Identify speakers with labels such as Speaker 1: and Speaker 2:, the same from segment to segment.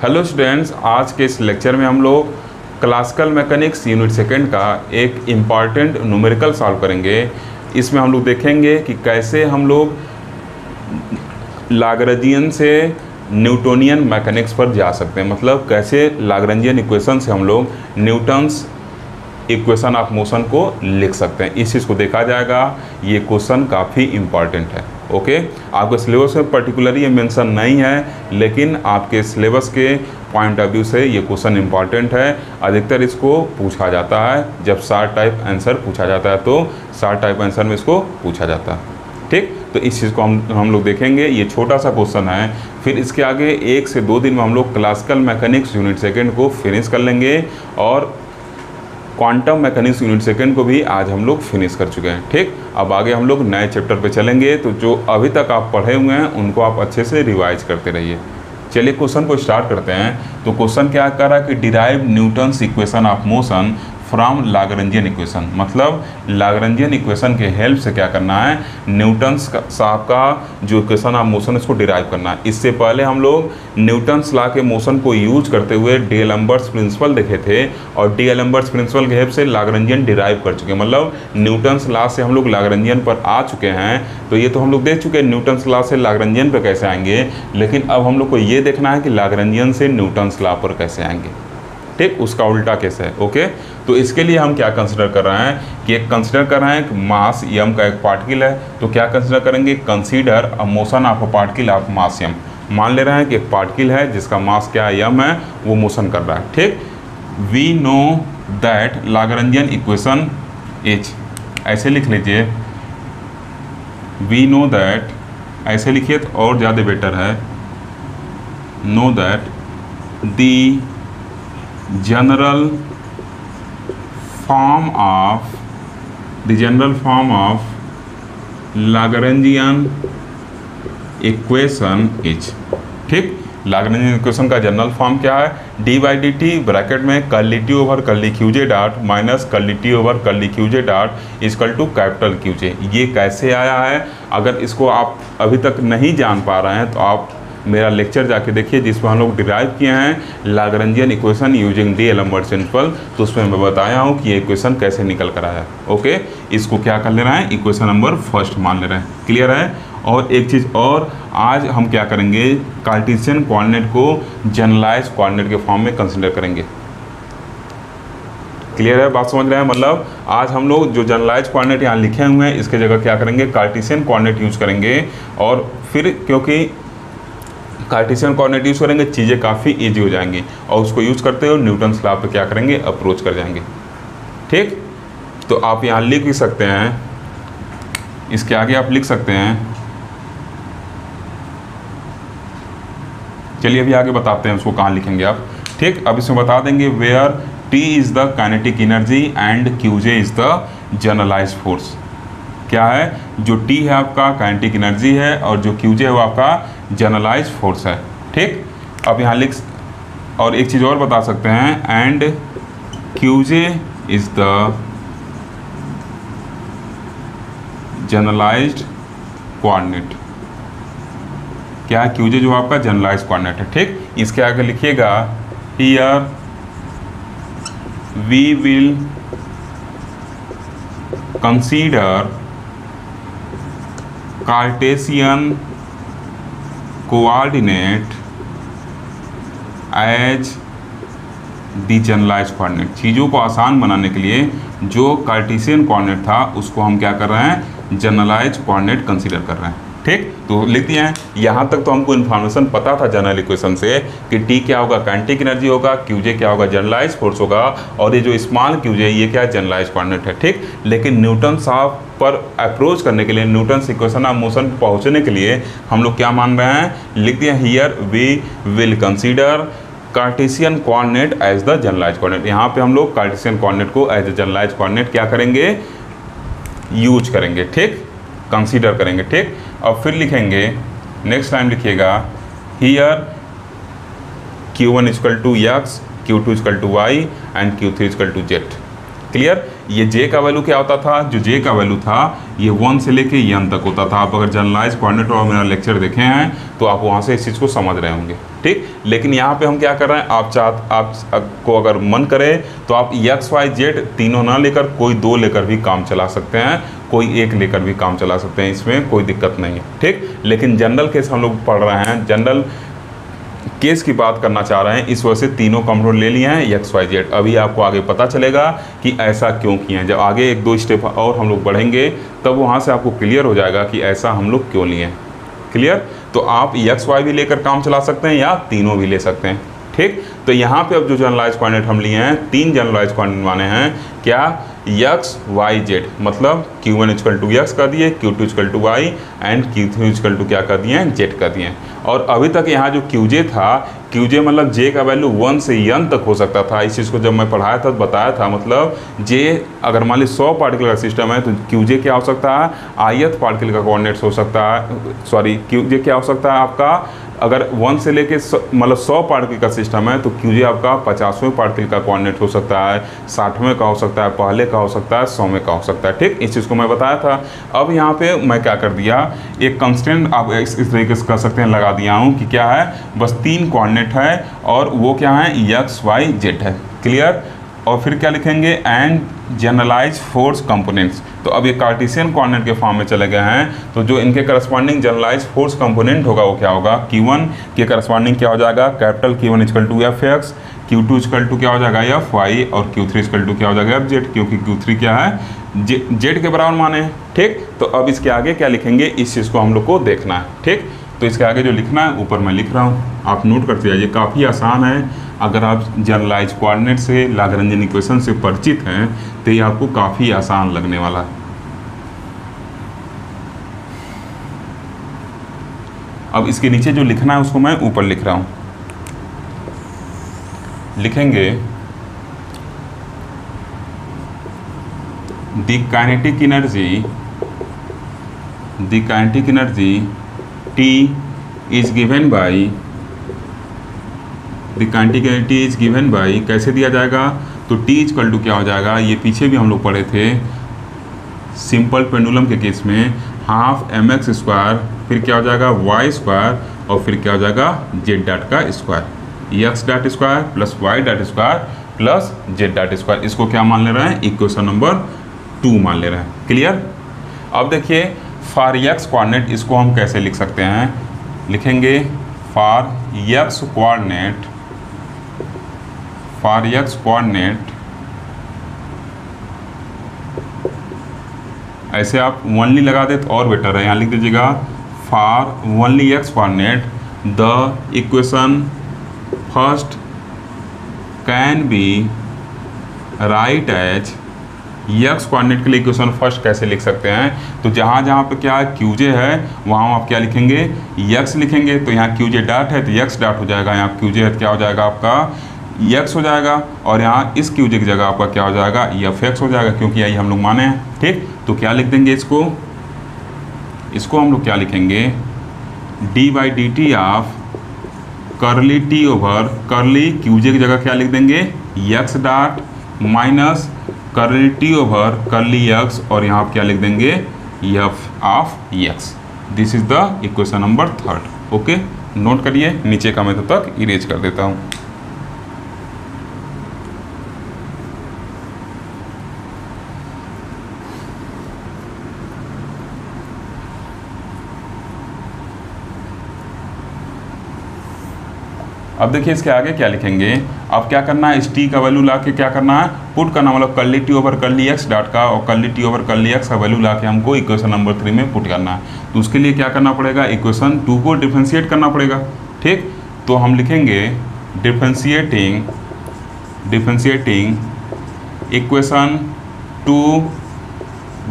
Speaker 1: Hello students, आज के इस लेक्चर में हम लोग क्लासिकल मैकेनिक्स यूनिट सेकंड का एक इम्पॉर्टेंट न्यूमेरिकल सॉल्व करेंगे। इसमें हम लोग देखेंगे कि कैसे हम लोग लाग्रांजियन से न्यूटोनियन मैकेनिक्स पर जा सकते हैं, मतलब कैसे लाग्रांजियन इक्वेशन से हम लोग न्यूटन्स इक्वेशन ऑफ मोशन को लिख सकते हैं। इस चीज़ को देखा जाएगा। ये क्वेश्चन काफ़ी इम्पॉर्टेंट है। ओके, आपके सिलेबस में पर्टिकुलरली ये मेंशन नहीं है, लेकिन आपके सिलेबस के पॉइंट ऑफ व्यू से ये क्वेश्चन इम्पॉर्टेंट है। अधिकतर इसको पूछा जाता है, जब शार्ट टाइप आंसर पूछा जाता है तो शार्ट टाइप आंसर में इसको पूछा जाता है। ठीक, तो इस चीज़ को हम लोग देखेंगे। ये छोटा सा क्वेश्चन है। फिर इसके आगे 1 से 2 दिन में हम लोग क्लासिकल मैकेनिक्स यूनिट सेकंड को फिनिश कर लेंगे और क्वांटम मैकेनिक्स यूनिट सेकंड को भी आज हम लोग फिनिश कर चुके हैं। ठीक, अब आगे हम लोग नए चैप्टर पे चलेंगे, तो जो अभी तक आप पढ़े हुए हैं उनको आप अच्छे से रिवाइज करते रहिए। चलिए क्वेश्चन को स्टार्ट करते हैं। तो क्वेश्चन क्या कर रहा है कि derive Newton's equation of motion from Lagrangian equation, मतलब लाग्रांजियन इक्वेशन के हेल्प से क्या करना है, न्यूटन्स साहब का जो इक्वेशन ऑफ मोशन इसको डिराइव करना है। इससे पहले हम लोग न्यूटन्स लॉ के मोशन को यूज करते हुए डीएलम्बर्ट्स प्रिंसिपल देखे थे और डीएलम्बर्ट्स प्रिंसिपल के हेल्प से लाग्रांजियन डिराइव कर चुके हैं, मतलब न्यूटन्स लॉ से हम लोग लाग्रांजियन पर आ चुके हैं। तो ये तो हम लोग देख चुके हैं न्यूटन्स लॉ से लाग्रांजियन पर कैसे आएंगे, लेकिन अब हम लोग को ये देखना है कि लाग्रांजियन से न्यूटन्स लॉ पर कैसे आएंगे। ठीक, उसका उल्टा केस है। ओके, तो इसके लिए हम क्या कंसिडर कर रहे हैं कि एक कंसिडर कर रहे हैं कि मास m का एक पार्टिकल है, तो क्या कंसिडर करेंगे, consider a motion of a particle of mass m। मान ले रहे हैं कि एक पार्टिकल है जिसका मास क्या m है, वो मोशन कर रहा है। ठीक, we know that Lagrangian equation is, ऐसे लिख लीजिए, वी नो दैट, ऐसे लिखिए तो और ज़्यादा बेटर है, know that the general form of Lagrangian equation is। ठीक, लाग्रांजियन इक्वेशन का जनरल फॉर्म क्या है, d by d t bracket में curly T over curly q j dot minus curly T over curly q j dot equal to capital Q j. ये कैसे आया है, अगर इसको आप अभी तक नहीं जान पा रहे हैं तो आप मेरा लेक्चर जाके देखिए, जिसमें हम लोग डिराइव किए हैं लाग्रांजियन इक्वेशन यूजिंग डीएलम्बर्ट्स प्रिंसिपल। तो उसमें मैं बताया हूँ कि ये इक्वेशन कैसे निकल कर आया। ओके, इसको क्या कर ले रहे हैं, इक्वेशन नंबर फर्स्ट मान ले रहे हैं। क्लियर है। और एक चीज़ और, आज हम क्या करेंगे, कार्टेशियन कोऑर्डिनेट को जनरलाइज कोऑर्डिनेट के फॉर्म में कंसिडर करेंगे। क्लियर है, बात समझ रहे हैं। मतलब आज हम लोग जो जनरलाइज कोऑर्डिनेट यहाँ लिखे हुए हैं इसके जगह क्या करेंगे, कार्टेशियन कोऑर्डिनेट यूज करेंगे। और फिर क्योंकि कार्टेशियन कोऑर्डिनेट यूज करेंगे, चीज़ें काफ़ी इजी हो जाएंगी और उसको यूज करते हुए न्यूटन्स लॉ पे क्या करेंगे, अप्रोच कर जाएंगे। ठीक, तो आप यहाँ लिख भी सकते हैं, इसके आगे आप लिख सकते हैं। चलिए अभी आगे बताते हैं उसको कहाँ लिखेंगे आप। ठीक, अब इसमें बता देंगे where T is the kinetic energy and Q J is the generalise force. क्या है, जो टी है आपका काइनेटिक एनर्जी है और जो क्यू जे है वो आपका जनरलाइज फोर्स है। ठीक, अब यहाँ लिख, और एक चीज़ और बता सकते हैं, and Q J is the generalised coordinate. क्या है, क्यू जे जो आपका जनरलाइज्ड कोऑर्डिनेट है। ठीक, इसके आगे लिखिएगा, here we will consider Cartesian coordinate as the generalised coordinate. चीज़ों को आसान बनाने के लिए जो कार्टेशियन कोऑर्डिनेट था उसको हम क्या कर रहे हैं, जनरलाइज्ड कोऑर्डिनेट कंसीडर कर रहे हैं। ठीक, तो लिख दिए हैं। यहाँ तक तो हमको इन्फॉर्मेशन पता था जनरल इक्वेशन से कि टी क्या होगा, काइनेटिक एनर्जी होगा, क्यू जे क्या होगा, जनरलाइज फोर्स होगा, और ये जो स्मॉल क्यू जे ये क्या है, जनरलाइज कोऑर्डिनेट है। ठीक, लेकिन न्यूटन साहब पर अप्रोच करने के लिए, न्यूटन्स इक्वेशन ऑफ मोशन पहुँचने के लिए हम लोग क्या मान रहे हैं, लिख दिए, here we will consider Cartesian coordinate as the generalise coordinate. यहाँ पे हम लोग कार्टेशियन कोऑर्डिनेट को एज द जनरलाइज कोऑर्डिनेट क्या करेंगे, यूज करेंगे। ठीक, कंसीडर करेंगे। ठीक, और फिर लिखेंगे, नेक्स्ट टाइम लिखिएगा, here Q1 equal to X, Q2 equal to Y and Q3 equal to Z. Clear. ये जे का वैल्यू क्या होता था, जो जे का वैल्यू था ये 1 से लेके एन तक होता था। आप अगर जनरलाइज कोऑर्डिनेट और मेरा लेक्चर देखे हैं तो आप वहाँ से इस चीज़ को समझ रहे होंगे, ठीक। लेकिन यहाँ पे हम क्या कर रहे हैं, आपको अगर मन करे तो आप एक्स वाई जेड तीनों ना लेकर कोई 2 लेकर भी काम चला सकते हैं, कोई 1 लेकर भी काम चला सकते हैं, इसमें कोई दिक्कत नहीं है, ठीक। लेकिन जनरल केस हम लोग पढ़ रहे हैं, जनरल केस की बात करना चाह रहे हैं, इस वजह से तीनों कंपोनेंट ले लिए हैं एक्स वाई जेड। अभी आपको आगे पता चलेगा कि ऐसा क्यों किए हैं। जब आगे 1-2 स्टेप और हम लोग बढ़ेंगे तब वहाँ से आपको क्लियर हो जाएगा कि ऐसा हम लोग क्यों लिए हैं, क्लियर। तो आप एक्स वाई भी लेकर काम चला सकते हैं या तीनों भी ले सकते हैं, ठीक। तो यहाँ पे अब जो जनरलाइज कोऑर्डिनेट हम लिए हैं, 3 जनरलाइज कोऑर्डिनेट माने हैं क्या, एक्स वाई जेड, मतलब Q1 इक्वल टू एक्स कर दिए, Q2 equal to Y and Q3 equal to क्या कर दिए, जेड कर दिए। और अभी तक यहाँ जो Qj था, Qj मतलब J का वैल्यू 1 से n तक हो सकता था। इस चीज़ को जब मैं पढ़ाया था तो बताया था, मतलब J अगर मान ली 100 पार्टिकल का सिस्टम है तो Qj क्या हो सकता है, ith पार्टिकल का कोऑर्डिनेट्स हो सकता है, सॉरी Qj क्या हो सकता है आपका, अगर 1 से लेके मतलब 100 पार्टिकल का सिस्टम है तो Qj आपका 50वें पार्टिकल का कोऑर्डिनेट हो सकता है, 60वें का हो सकता है, पहले का हो सकता है, 100वें का हो सकता है, ठीक। इस चीज़ को मैं बताया था। अब यहाँ पे मैं क्या कर दिया, एक कंस्टेंट आप इस तरीके से कर सकते हैं, लगा दिया हूँ कि क्या है, बस 3 कोऑर्डिनेट है और वो क्या है, एक्स वाई जेड है, क्लियर। और फिर क्या लिखेंगे, एंड जनरलाइज फोर्स कंपोनेंट्स। तो अब ये कार्टेशियन कोऑर्डिनेट के फॉर्म में चले गए हैं, तो जो इनके करस्पॉन्डिंग जनरलाइज फोर्स कंपोनेंट होगा वो क्या होगा, Q1 के करस्पॉन्डिंग क्या हो जाएगा, capital Q1 equal to F X, Q2 equal to क्या हो जाएगा एफ वाई, और Q3 इक्वल टू क्या हो जाएगा एफ जेड, क्योंकि Q3 क्या है, जेड के बराबर माने हैं, ठीक। तो अब इसके आगे क्या लिखेंगे, इस चीज़ को हम लोग को देखना है, ठीक। तो इसके आगे जो लिखना है ऊपर मैं लिख रहा हूँ, आप नोट करते जाइए, काफ़ी आसान है। अगर आप जनरलाइज कोऑर्डिनेट से, लाग्रांजियन इक्वेशन से परिचित हैं तो ये आपको काफ़ी आसान लगने वाला है। अब इसके नीचे जो लिखना है उसको मैं ऊपर लिख रहा हूँ, लिखेंगे the kinetic energy T is given by, the kinetic energy is given by, कैसे दिया जाएगा, तो T इक्वल टू क्या हो जाएगा, ये पीछे भी हम लोग पढ़े थे सिंपल पेंडुलम के केस में, हाफ mx स्क्वायर, फिर क्या हो जाएगा y स्क्वायर, और फिर क्या हो जाएगा z डॉट का square, x dot square plus y dot square plus z dot square. इसको क्या मान ले रहे हैं, इक्वेशन नंबर 2 मान ले रहे हैं, क्लियर। अब देखिए फॉर एक्स कोऑर्डिनेट, इसको हम कैसे लिख सकते हैं, लिखेंगे फॉर एक्स कोऑर्डिनेट, ऐसे आप ओनली लगा दे तो और बेटर है, यहाँ लिख दीजिएगा for only X coordinate the equation first can be write as, X coordinate के लिए इक्वेशन फर्स्ट कैसे लिख सकते हैं, तो जहाँ जहाँ पे क्या है Qj है वहाँ आप क्या लिखेंगे, x लिखेंगे, तो यहाँ Qj डॉट है तो x डॉट हो जाएगा, यहाँ Qj है तो क्या हो जाएगा आपका x हो जाएगा, और यहाँ इस Qj की जगह आपका क्या हो जाएगा fx हो जाएगा, क्योंकि यही हम लोग माने हैं, ठीक। तो क्या लिख देंगे इसको हम लोग क्या लिखेंगे, D by d T of करली टी ओवर करली Qj की जगह क्या लिख देंगे x डॉट माइनस करली टी ओवर करली x, और यहाँ आप क्या लिख देंगे f of x। This is the equation number 3, okay. Note करिए, नीचे का मैं तब तक इरेज कर देता हूँ। अब देखिए इसके आगे क्या लिखेंगे, अब क्या करना है, इस टी का वैल्यू ला के क्या करना है, पुट करना, मतलब करली T over curly X dot का और करली टी ओवर करली एक्स का वैल्यू ला के हमको इक्वेशन नंबर 3 में पुट करना है। तो उसके लिए क्या करना पड़ेगा, इक्वेशन 2 को डिफ्रेंशिएट करना पड़ेगा, ठीक। तो हम लिखेंगे differentiating equation 2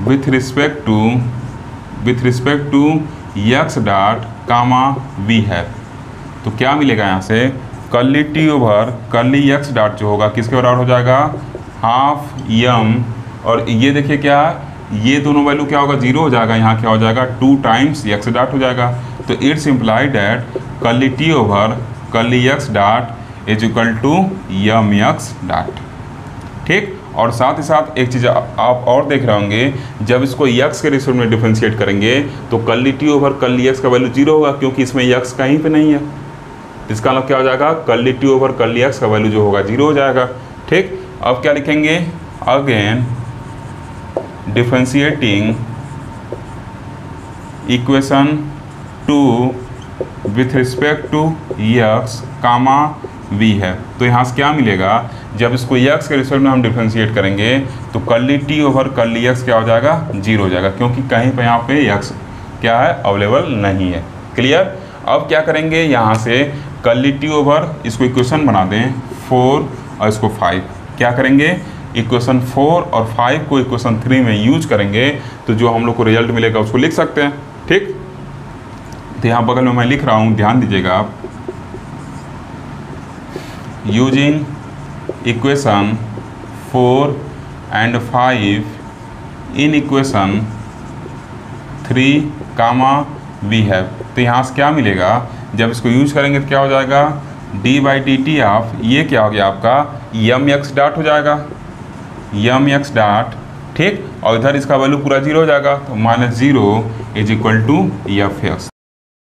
Speaker 1: with respect to x dot comma we है। तो क्या मिलेगा यहाँ से, curly T over curly X dot जो होगा किसके बराबर हो जाएगा, हाफ m, और ये देखिए क्या, ये दोनों वैल्यू क्या होगा 0 हो जाएगा, यहाँ क्या हो जाएगा 2 टाइम्स एक्स डॉट हो जाएगा। तो it's implied that curly T over curly X dot is equal to m x dot, ठीक। और साथ ही साथ एक चीज़ आप और देख रहे होंगे, जब इसको x के रिस्पेक्ट में डिफरेंशिएट करेंगे तो curly T over curly x का वैल्यू 0 होगा, क्योंकि इसमें x कहीं पे नहीं है। इसका मतलब क्या हो जाएगा, curly T over curly x का वैल्यू जो होगा 0 हो जाएगा। ठीक, अब क्या लिखेंगे, again differentiating equation 2 with respect to x comma v है। तो यहाँ से क्या मिलेगा, जब इसको x के रिस्पेक्ट में हम डिफरेंशिएट करेंगे तो curly T over curly x क्या हो जाएगा, 0 हो जाएगा, क्योंकि कहीं पे यहाँ पे x क्या है, अवेलेबल नहीं है। क्लियर। अब क्या करेंगे, यहाँ से कर्ली टी ओवर इसको इक्वेशन बना दें 4 और इसको 5। क्या करेंगे, इक्वेशन 4 और 5 को इक्वेशन 3 में यूज करेंगे तो जो हम लोग को रिजल्ट मिलेगा उसको लिख सकते हैं। ठीक, तो यहाँ बगल में मैं लिख रहा हूँ, ध्यान दीजिएगा आप। Using equation 4 and 5 in equation 3 comma we है। तो यहाँ से क्या मिलेगा, जब इसको यूज करेंगे तो क्या हो जाएगा, D by d T of ये क्या हो गया आपका, यम एक्स डॉट हो जाएगा, यम एक्स डॉट। ठीक, और इधर इसका वैल्यू पूरा 0 हो जाएगा, तो -0 is equal to F x.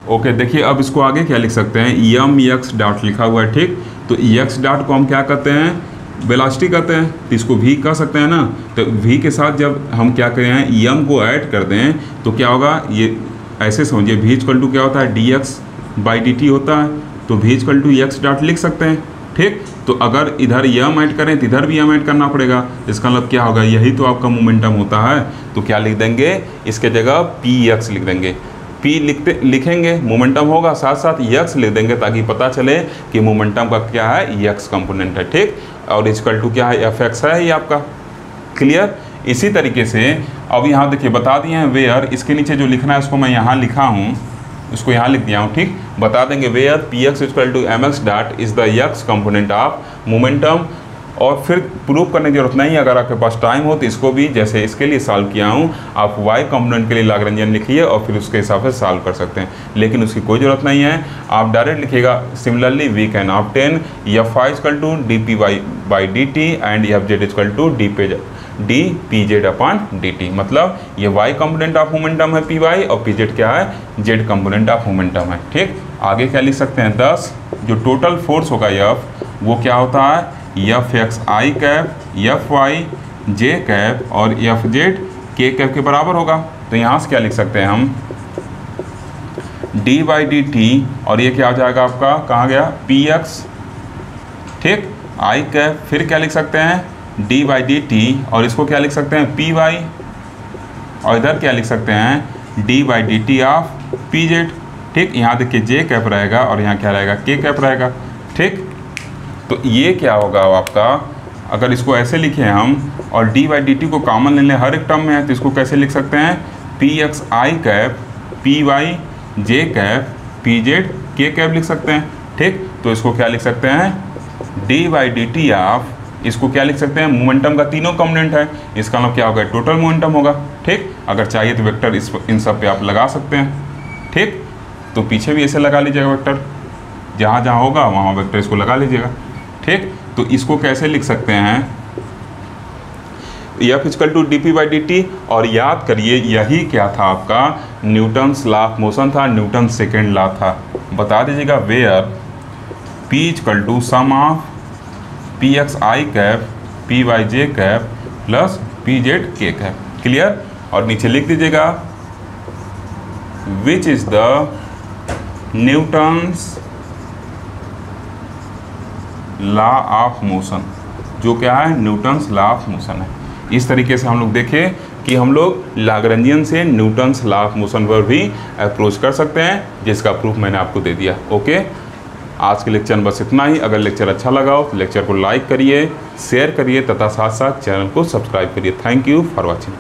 Speaker 1: Okay, देखिए अब इसको आगे क्या लिख सकते हैं, यम एक्स डॉट लिखा हुआ है। ठीक, तो एक्स डॉट को हम क्या कहते हैं, वेलोसिटी कहते हैं, तो इसको v कह सकते हैं ना। तो v के साथ जब हम क्या करें, यम को ऐड कर दें तो क्या होगा, ये ऐसे समझिए, v इक्वल टू क्या होता है, d x by d t होता है, तो v equal to x dot लिख सकते हैं। ठीक, तो अगर इधर यम ऐड करें तो इधर भी यम ऐड करना पड़ेगा। इसका मतलब क्या होगा, यही तो आपका मोमेंटम होता है। तो क्या लिख देंगे, इसके जगह पी एक्स लिख देंगे। P लिखेंगे, मोमेंटम होगा, साथ साथ x लिख देंगे ताकि पता चले कि मोमेंटम का क्या है, x कंपोनेंट है। ठीक, और इक्वल टू क्या है, एफ एक्स है ये आपका। क्लियर। इसी तरीके से अब यहाँ देखिए बता दिए हैं वेयर, इसके नीचे जो लिखना है उसको मैं यहाँ लिखा हूँ, उसको यहाँ लिख दिया हूँ। ठीक, बता देंगे where p x equal to m x dot is the x component of momentum. और फिर प्रूफ करने की जरूरत नहीं, अगर आपके पास टाइम हो तो इसको भी, जैसे इसके लिए सॉल्व किया हूँ, आप y कंपोनेंट के लिए लाग्रेंजियन लिखिए और फिर उसके हिसाब से सॉल्व कर सकते हैं, लेकिन उसकी कोई ज़रूरत नहीं है, आप डायरेक्ट लिखिएगा। Similarly we can obtain f y equal to d p y by d t and f z equal to d p z upon d t. मतलब ये y कंपोनेंट ऑफ मोमेंटम है पी वाई, और p z क्या है, z component of momentum है। ठीक, आगे क्या लिख सकते हैं, 10 जो टोटल फोर्स होगा F वो क्या होता है, F x i cap, F Y j cap और एफ जेड के कैप के बराबर होगा। तो यहाँ से क्या लिख सकते हैं हम, डी बाई डी टी, और ये क्या हो जाएगा आपका, कहाँ गया, पी एक्स। ठीक, आई कैप, फिर क्या लिख सकते हैं, डी बाई डी टी, और इसको क्या लिख सकते हैं, पी वाई, और इधर क्या लिख सकते हैं, D by d T of P Z. ठीक, यहाँ देखिए जे कैप रहेगा और यहाँ क्या रहेगा, के कैप रहेगा। ठीक, तो ये क्या होगा आपका, अगर इसको ऐसे लिखें हम और डी बाई डी टी को कॉमन ले लें हर एक टर्म में है, तो इसको कैसे लिख सकते हैं, P x i cap, p y j cap, P z k cap लिख सकते हैं। ठीक, तो इसको क्या लिख सकते हैं, D by d T of, इसको क्या लिख सकते हैं, मोमेंटम का तीनों कंपोनेंट है, इसका मतलब क्या होगा, टोटल मोमेंटम होगा। ठीक, अगर चाहिए तो वेक्टर इन सब पे आप लगा सकते हैं। ठीक, तो पीछे भी ऐसे लगा लीजिएगा वेक्टर, जहाँ जहाँ होगा वहाँ वेक्टर इसको लगा लीजिएगा। ठीक, तो इसको कैसे लिख सकते हैं, f equal to d p by d t, और याद करिए यही क्या था आपका, न्यूटन्स लॉ ऑफ मोशन था, न्यूटन सेकेंड लॉ था। बता दीजिएगा where p equal to sum of p x i cap, p y j cap plus p z k cap. Clear. और नीचे लिख दीजिएगा which is the Newton's law of motion, जो क्या है, न्यूटन्स लॉ ऑफ मोशन है। इस तरीके से हम लोग देखें कि हम लोग लाग्रेंजियन से न्यूटन्स लॉ ऑफ मोशन पर भी अप्रोच कर सकते हैं, जिसका प्रूफ मैंने आपको दे दिया। ओके, आज के लेक्चर में बस इतना ही। अगर लेक्चर अच्छा लगा हो तो लेक्चर को लाइक करिए, शेयर करिए तथा साथ साथ चैनल को सब्सक्राइब करिए। Thank you for watching.